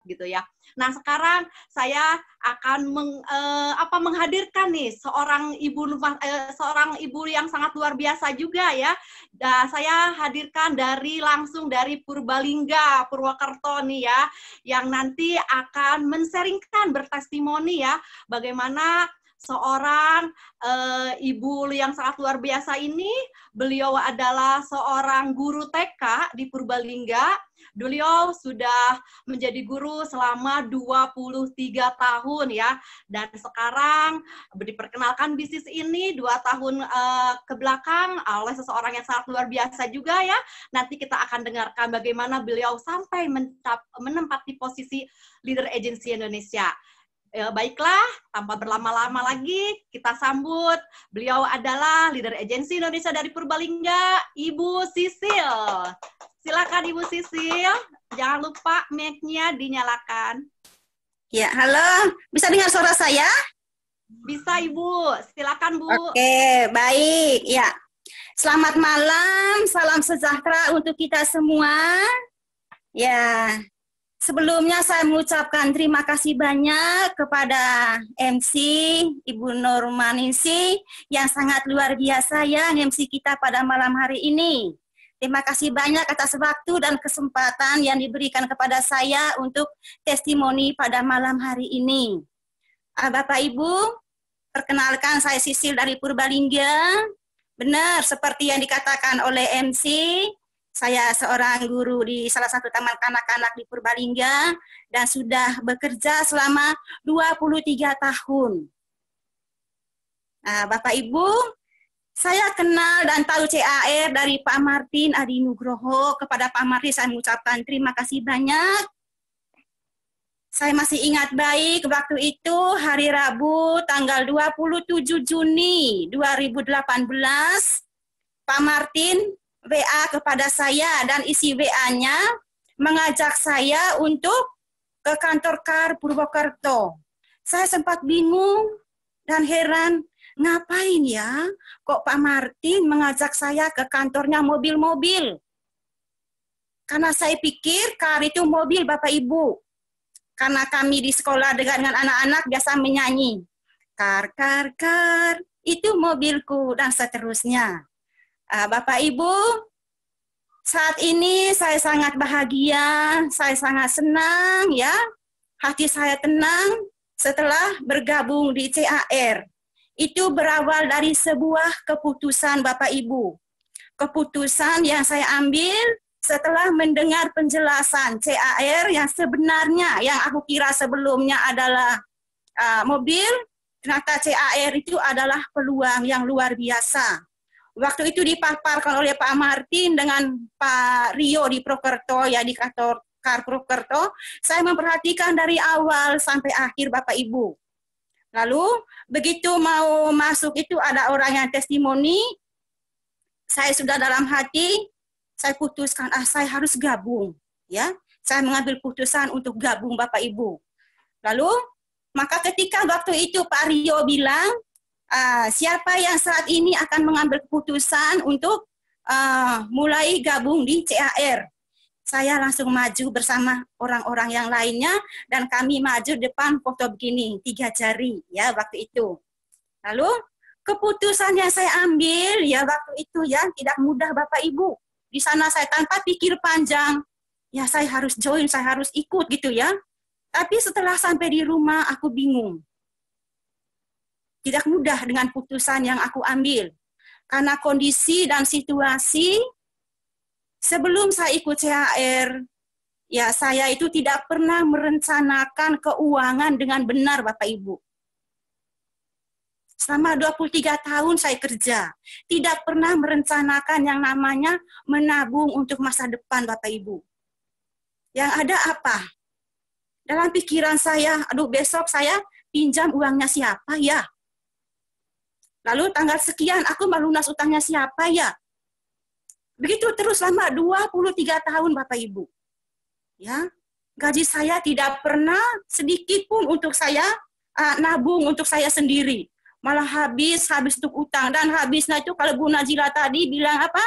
gitu ya. Nah, sekarang saya akan menghadirkan nih seorang ibu yang sangat luar biasa juga ya. Saya hadirkan langsung dari Purbalingga, Purwokerto nih ya, yang nanti akan men-sharingkan bertestimoni ya, bagaimana seorang ibu yang sangat luar biasa ini. Beliau adalah seorang guru TK di Purbalingga. Beliau sudah menjadi guru selama 23 tahun ya. Dan sekarang diperkenalkan bisnis ini 2 tahun ke belakang oleh seseorang yang sangat luar biasa juga ya. Nanti kita akan dengarkan bagaimana beliau sampai menempati posisi leader agency Indonesia. Baiklah, tanpa berlama-lama lagi, kita sambut. Beliau adalah leader agensi Indonesia dari Purbalingga, Ibu Sisil. Silakan Ibu Sisil, jangan lupa mic-nya dinyalakan. Ya, halo. Bisa dengar suara saya? Bisa Ibu, silakan Bu. Oke, baik. Ya, selamat malam, salam sejahtera untuk kita semua. Ya, sebelumnya saya mengucapkan terima kasih banyak kepada MC Ibu Nurmaningsih yang sangat luar biasa ya MC kita pada malam hari ini. Terima kasih banyak atas waktu dan kesempatan yang diberikan kepada saya untuk testimoni pada malam hari ini. Bapak Ibu, perkenalkan saya Sisil dari Purbalingga. Benar seperti yang dikatakan oleh MC, saya seorang guru di salah satu taman kanak-kanak di Purbalingga dan sudah bekerja selama 23 tahun. Nah, Bapak Ibu, saya kenal dan tahu CAR dari Pak Martin Adi Nugroho. Kepada Pak Martin saya mengucapkan terima kasih banyak. Saya masih ingat baik waktu itu hari Rabu tanggal 27 Juni 2018, Pak Martin WA kepada saya dan isi WA-nya mengajak saya untuk ke kantor KAR Purwokerto. Saya sempat bingung dan heran, ngapain ya kok Pak Martin mengajak saya ke kantornya mobil-mobil? Karena saya pikir KAR itu mobil Bapak Ibu. Karena kami di sekolah dengan anak-anak biasa menyanyi. KAR, KAR, KAR, itu mobilku, dan seterusnya. Bapak Ibu, saat ini saya sangat bahagia, saya sangat senang ya. Hati saya tenang setelah bergabung di CAR. Itu berawal dari sebuah keputusan Bapak Ibu. Keputusan yang saya ambil setelah mendengar penjelasan CAR yang sebenarnya yang aku kira sebelumnya adalah mobil, ternyata CAR itu adalah peluang yang luar biasa. Waktu itu dipaparkan oleh Pak Martin dengan Pak Rio di Purwokerto, ya di kantor KAR Purwokerto, saya memperhatikan dari awal sampai akhir Bapak Ibu. Lalu begitu mau masuk itu ada orang yang testimoni, saya sudah dalam hati, saya putuskan, saya harus gabung. Ya, saya mengambil putusan untuk gabung Bapak Ibu. Lalu, maka ketika waktu itu Pak Rio bilang, siapa yang saat ini akan mengambil keputusan untuk mulai gabung di CAR. Saya langsung maju bersama orang-orang yang lainnya dan kami maju depan foto begini, 3 jari ya waktu itu. Lalu keputusan yang saya ambil ya waktu itu ya tidak mudah Bapak Ibu. Di sana saya tanpa pikir panjang, ya saya harus join, saya harus ikut gitu ya. Tapi setelah sampai di rumah aku bingung. Tidak mudah dengan putusan yang aku ambil. Karena kondisi dan situasi sebelum saya ikut CAR, ya saya itu tidak pernah merencanakan keuangan dengan benar Bapak Ibu. Selama 23 tahun saya kerja, tidak pernah merencanakan yang namanya menabung untuk masa depan Bapak Ibu. Yang ada apa? Dalam pikiran saya, aduh besok saya pinjam uangnya siapa ya? Lalu tanggal sekian aku melunas utangnya siapa ya? Begitu terus selama 23 tahun Bapak Ibu. Ya, gaji saya tidak pernah sedikit pun untuk saya nabung untuk saya sendiri. Malah habis untuk utang dan habisnya itu kalau Bu Najila tadi bilang apa?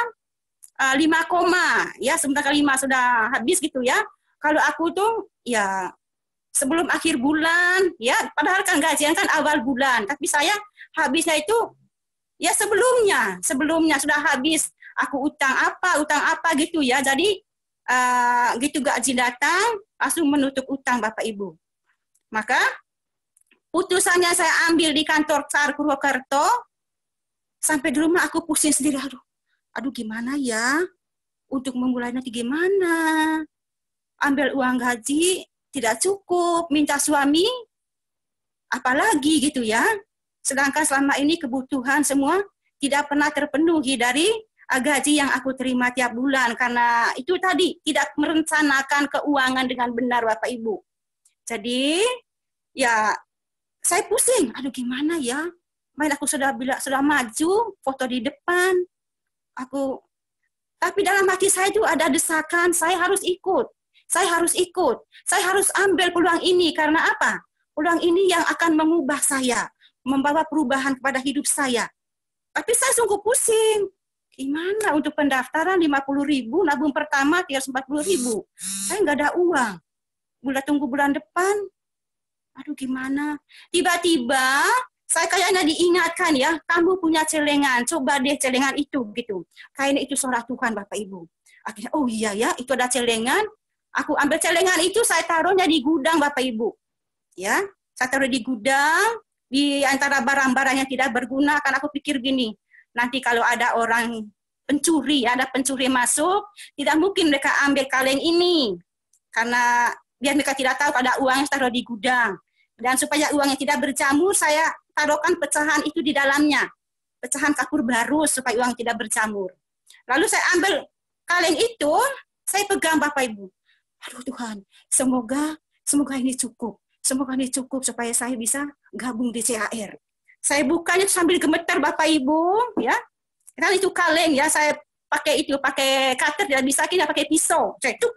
5 koma ya sebentar kali 5 sudah habis gitu ya. Kalau aku tuh ya sebelum akhir bulan, ya, padahal kan gajian kan awal bulan, tapi saya habisnya itu ya sebelumnya sudah habis, aku utang apa gitu ya. Jadi gitu gaji datang langsung menutup utang Bapak Ibu. Maka putusannya saya ambil di kantor SAR Purwokerto, sampai di rumah aku pusing sendiri, aduh gimana ya, untuk memulai nanti gimana, ambil uang gaji tidak cukup, minta suami, apalagi gitu ya. Sedangkan selama ini kebutuhan semua tidak pernah terpenuhi dari gaji yang aku terima tiap bulan. Karena itu tadi, tidak merencanakan keuangan dengan benar Bapak Ibu. Jadi, ya saya pusing, aduh gimana ya. Main aku sudah maju, foto di depan. Tapi dalam hati saya itu ada desakan, saya harus ikut. Saya harus ambil peluang ini. Karena apa? Peluang ini yang akan mengubah saya, membawa perubahan kepada hidup saya. Tapi saya sungguh pusing. Gimana untuk pendaftaran 50.000, nabung pertama 340.000. Saya nggak ada uang. Tunggu bulan depan. Aduh gimana? Tiba-tiba saya kayaknya diingatkan ya, kamu punya celengan, coba deh celengan itu gitu. Kayaknya itu suara Tuhan Bapak Ibu. Akhirnya, oh iya ya, itu ada celengan. Aku ambil celengan itu, saya taruhnya di gudang Bapak Ibu. Ya, saya taruh di gudang, di antara barang-barang yang tidak berguna. Karena aku pikir gini, nanti kalau ada orang pencuri, ada pencuri masuk, tidak mungkin mereka ambil kaleng ini. Karena biar mereka tidak tahu ada uang yang taruh di gudang. Dan supaya uangnya tidak berjamur, saya taruhkan pecahan itu di dalamnya. Pecahan kapur baru supaya uang tidak berjamur. Lalu saya ambil kaleng itu, saya pegang Bapak Ibu. Aduh Tuhan, semoga ini cukup. Semoga ini cukup supaya saya bisa gabung di CAR. Saya bukanya sambil gemetar Bapak Ibu, ya. Kan itu kaleng ya, saya pakai cutter, tidak bisa kita pakai pisau. Saya tuk.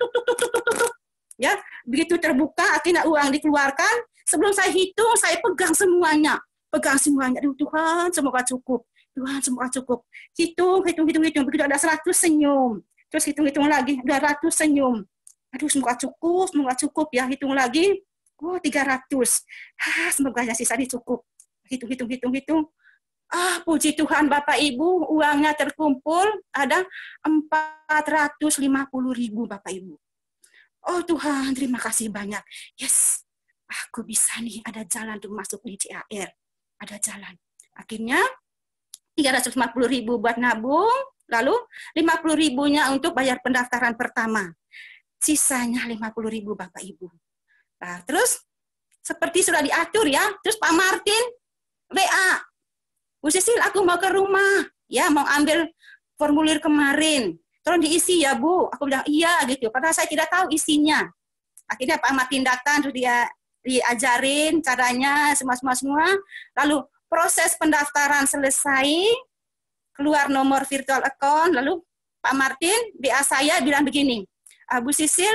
Ya, begitu terbuka akhirnya uang dikeluarkan. Sebelum saya hitung, saya pegang semuanya. Aduh Tuhan, semoga cukup. Tuhan, semoga cukup. Hitung. Begitu ada 100 senyum. Terus hitung lagi, 200 senyum. Aduh, semoga cukup ya. Hitung lagi, 300. Semoga ya sisa cukup. Hitung. Puji Tuhan Bapak Ibu, uangnya terkumpul ada 450.000 Bapak Ibu. Oh Tuhan, terima kasih banyak. Yes, aku bisa nih, ada jalan untuk masuk di CAR. Ada jalan. Akhirnya 350.000 buat nabung, lalu 50.000-nya untuk bayar pendaftaran pertama. Sisanya 50.000 Bapak Ibu. Nah, terus seperti sudah diatur ya, terus Pak Martin WA, Bu Sisil, aku mau ke rumah, ya mau ambil formulir kemarin, tolong diisi ya Bu. Aku bilang iya gitu, padahal saya tidak tahu isinya. Akhirnya Pak Martin datang, terus dia diajarin caranya semua. Lalu proses pendaftaran selesai, keluar nomor virtual account, lalu Pak Martin WA saya bilang begini, Bu Sisil,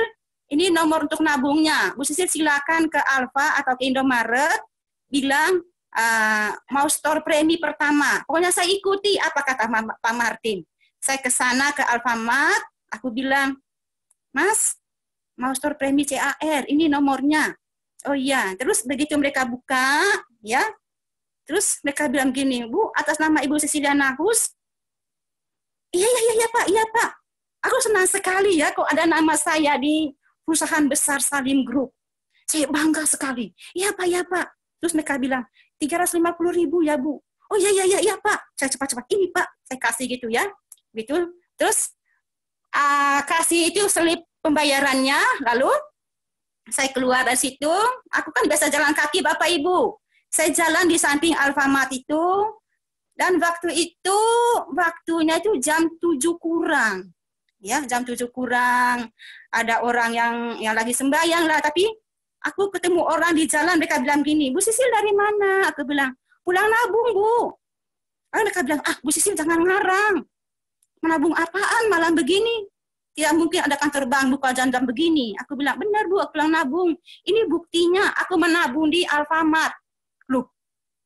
ini nomor untuk nabungnya. Bu Sisil silakan ke Alfa atau ke Indomaret, bilang mau store premi pertama. Pokoknya saya ikuti apa kata Pak Martin. Saya ke sana ke Alfamart, aku bilang, Mas, mau store premi CAR, ini nomornya. Oh iya, terus begitu mereka buka, ya, terus mereka bilang gini, Bu, atas nama Ibu Cecilia Nahus, iya Pak. Aku senang sekali ya kok ada nama saya di perusahaan besar Salim Group. Saya bangga sekali. Iya Pak. Terus mereka bilang, 350.000 ya Bu. Oh iya Pak. Saya cepat. Ini Pak, saya kasih gitu ya. Gitu. Terus kasih itu selip pembayarannya, lalu saya keluar dari situ. Aku kan biasa jalan kaki Bapak Ibu. Saya jalan di samping Alfamart itu, dan waktunya itu jam 7 kurang. Ya, jam 7 kurang, ada orang yang lagi sembahyang lah, tapi aku ketemu orang di jalan, mereka bilang gini, Bu Sisil dari mana? Aku bilang, pulang nabung Bu. Lalu mereka bilang, Bu Sisil jangan ngarang. Menabung apaan malam begini? Tidak mungkin ada kantor bank buka jam begini. Aku bilang, benar Bu, aku pulang nabung. Ini buktinya, aku menabung di Alfamart. Loh,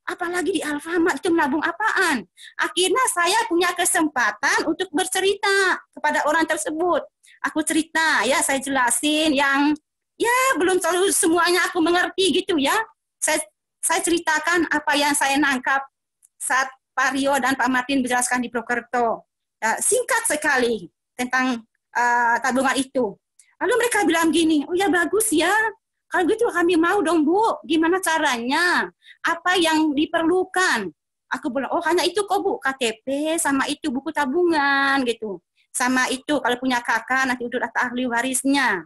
apalagi di Alfamart itu menabung apaan? Akhirnya saya punya kesempatan untuk bercerita kepada orang tersebut. Aku cerita, ya saya jelasin yang ya belum terlalu semuanya aku mengerti gitu ya. Saya ceritakan apa yang saya nangkap saat Pak Rio dan Pak Martin menjelaskan di Prokerto. Singkat sekali tentang tabungan itu. Lalu mereka bilang gini, oh ya bagus ya, kalau gitu kami mau dong Bu, gimana caranya? Apa yang diperlukan? Aku bilang, oh hanya itu kok Bu, KTP sama itu buku tabungan gitu. Sama itu kalau punya kakak nanti udah data ahli warisnya.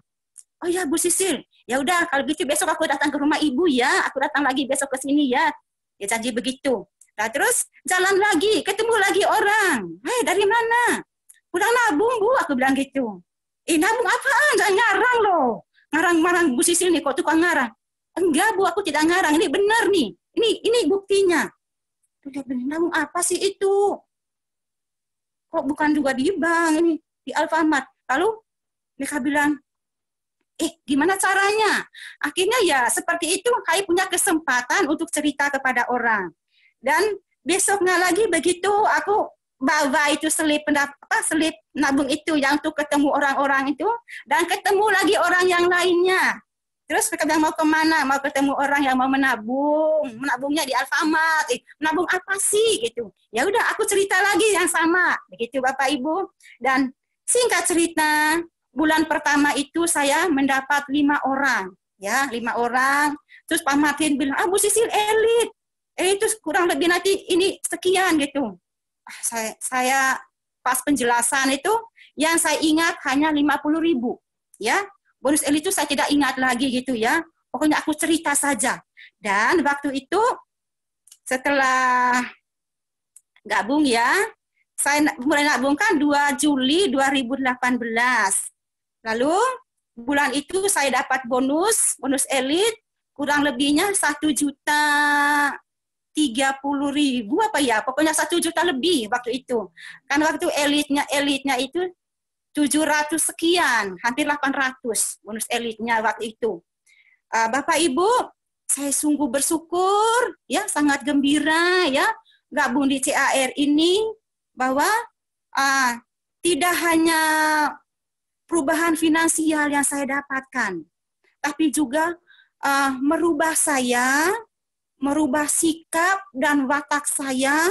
Oh ya Bu Sisil, ya udah kalau gitu besok aku datang ke rumah Ibu ya, aku datang lagi besok ke sini ya. Ya janji begitu. Nah terus jalan lagi, ketemu lagi orang. Hei dari mana? Udah nabung Bu, aku bilang gitu. Nabung apaan? Jangan ngarang loh. Ngarang-ngarang Bu Sisil nih, kok tukang ngarang. Enggak Bu, aku tidak ngarang. Ini benar nih. Ini buktinya. Udah benar, nabung apa sih itu? Kok bukan juga di bank ini, di Alfamart. Lalu mereka bilang, gimana caranya? Akhirnya ya seperti itu, saya punya kesempatan untuk cerita kepada orang. Dan besoknya lagi begitu aku bawa itu selip nabung itu yang untuk ketemu orang-orang itu, dan ketemu lagi orang yang lainnya. Terus mereka bilang mau kemana? Mau ketemu orang yang mau menabung, menabungnya di Alfamart. Menabung apa sih gitu? Ya udah aku cerita lagi yang sama, begitu Bapak Ibu. Dan singkat cerita, bulan pertama itu saya mendapat 5 orang, ya 5 orang. Terus Pak Martin bilang, Bu Sisil elit, itu kurang lebih nanti ini sekian gitu. Saya pas penjelasan itu, yang saya ingat hanya 50.000, ya. Bonus elit itu saya tidak ingat lagi gitu ya. Pokoknya aku cerita saja. Dan waktu itu setelah gabung ya, saya mulai nabungkan 2 Juli 2018. Lalu bulan itu saya dapat bonus elit kurang lebihnya 1.030.000 apa ya, pokoknya 1 juta lebih waktu itu. Kan waktu elitnya itu 700 sekian, hampir 800 bonus elitnya waktu itu. Bapak Ibu, saya sungguh bersyukur, ya sangat gembira ya gabung di CAR ini, bahwa tidak hanya perubahan finansial yang saya dapatkan, tapi juga merubah saya, merubah sikap dan watak saya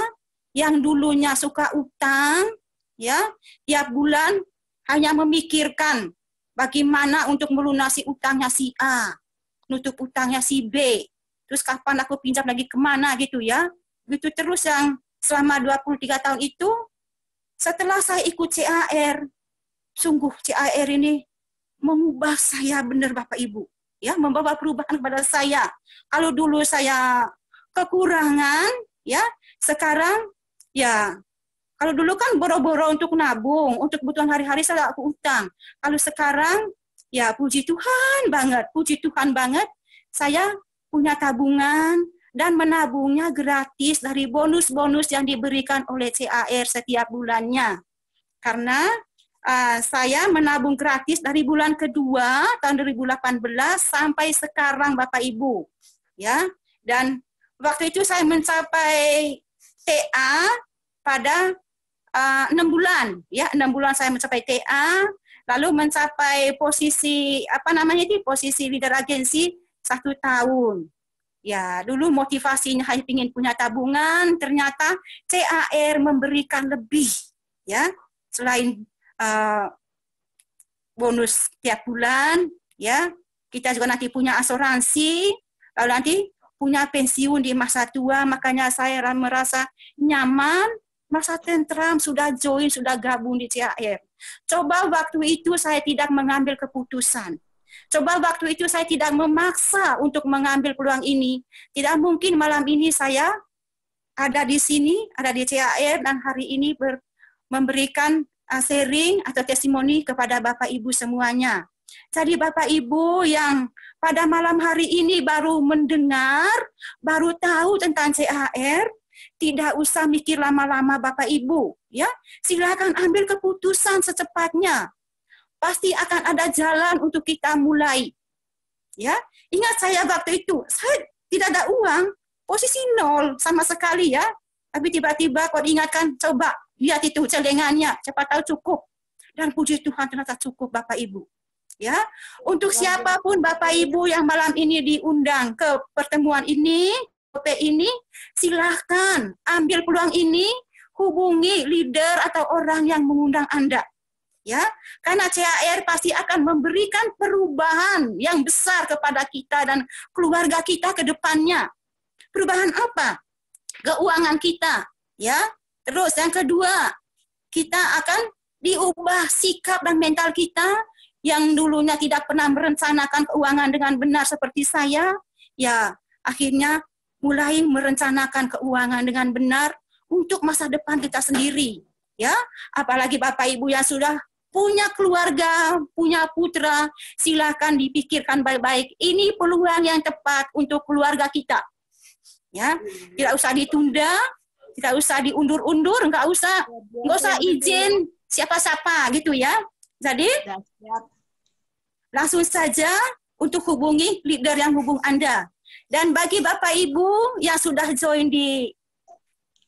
yang dulunya suka utang, ya tiap bulan hanya memikirkan bagaimana untuk melunasi utangnya si A, nutup utangnya si B, terus kapan aku pinjam lagi kemana gitu ya. Begitu terus yang selama 23 tahun itu. Setelah saya ikut CAR, sungguh CAR ini mengubah saya benar Bapak Ibu, ya membawa perubahan kepada saya. Kalau dulu saya kekurangan, ya sekarang ya. Kalau dulu kan boro-boro untuk nabung, untuk kebutuhan hari-hari saya aku utang. Kalau sekarang, ya puji Tuhan banget, saya punya tabungan dan menabungnya gratis dari bonus-bonus yang diberikan oleh CAR setiap bulannya. Karena saya menabung gratis dari bulan kedua tahun 2018 sampai sekarang Bapak Ibu. Ya, dan waktu itu saya mencapai TA pada 6 bulan, ya 6 bulan saya mencapai TA, lalu mencapai posisi posisi leader agensi 1 tahun. Ya dulu motivasinya hanya ingin punya tabungan, ternyata CAR memberikan lebih, ya selain bonus tiap bulan, ya kita juga nanti punya asuransi, lalu nanti punya pensiun di masa tua, makanya saya merasa nyaman. Masa tentram, sudah join, sudah gabung di CAR. Coba waktu itu saya tidak mengambil keputusan. Coba waktu itu saya tidak memaksa untuk mengambil peluang ini. Tidak mungkin malam ini saya ada di sini, ada di CAR, dan hari ini memberikan sharing atau testimoni kepada Bapak Ibu semuanya. Jadi Bapak Ibu yang pada malam hari ini baru mendengar, baru tahu tentang CAR, tidak usah mikir lama-lama Bapak Ibu, ya. Silakan ambil keputusan secepatnya. Pasti akan ada jalan untuk kita mulai. Ya, ingat saya waktu itu, saya tidak ada uang, posisi 0 sama sekali ya. Tapi tiba-tiba kau diingatkan, coba lihat itu celengannya, cepat tahu cukup. Dan puji Tuhan ternyata cukup Bapak Ibu. Ya, untuk siapapun Bapak Ibu yang malam ini diundang ke pertemuan ini, silahkan ambil peluang ini, hubungi leader atau orang yang mengundang Anda. Ya, karena CAR pasti akan memberikan perubahan yang besar kepada kita dan keluarga kita ke depannya. Perubahan apa? Keuangan kita, ya. Terus yang kedua, kita akan diubah sikap dan mental kita yang dulunya tidak pernah merencanakan keuangan dengan benar seperti saya, ya akhirnya mulai merencanakan keuangan dengan benar untuk masa depan kita sendiri. Ya, apalagi Bapak Ibu yang sudah punya keluarga, punya putra, silakan dipikirkan baik-baik. Ini peluang yang tepat untuk keluarga kita. Ya, tidak usah ditunda, tidak usah diundur-undur, nggak usah izin siapa-siapa gitu ya. Jadi langsung saja untuk hubungi leader yang hubung Anda. Dan bagi Bapak Ibu yang sudah join di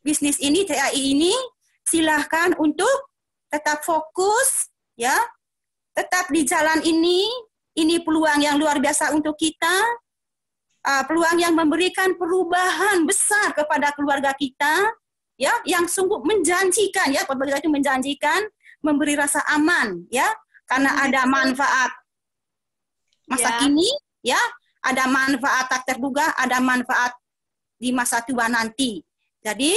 bisnis ini, TAI ini, silahkan untuk tetap fokus, ya, tetap di jalan ini peluang yang luar biasa untuk kita, peluang yang memberikan perubahan besar kepada keluarga kita, ya, yang sungguh menjanjikan, ya, apabila itu menjanjikan, memberi rasa aman, ya, karena ada manfaat masa kini, ya, ada manfaat tak terduga, ada manfaat di masa tua nanti. Jadi,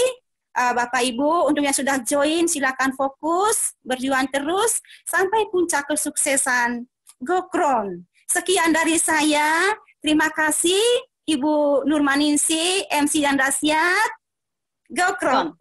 Bapak Ibu, untuk yang sudah join, silakan fokus, berjuang terus, sampai puncak kesuksesan. Gokron. Sekian dari saya, terima kasih Ibu Nurmaningsih, MC dan Dasyat. Gokron.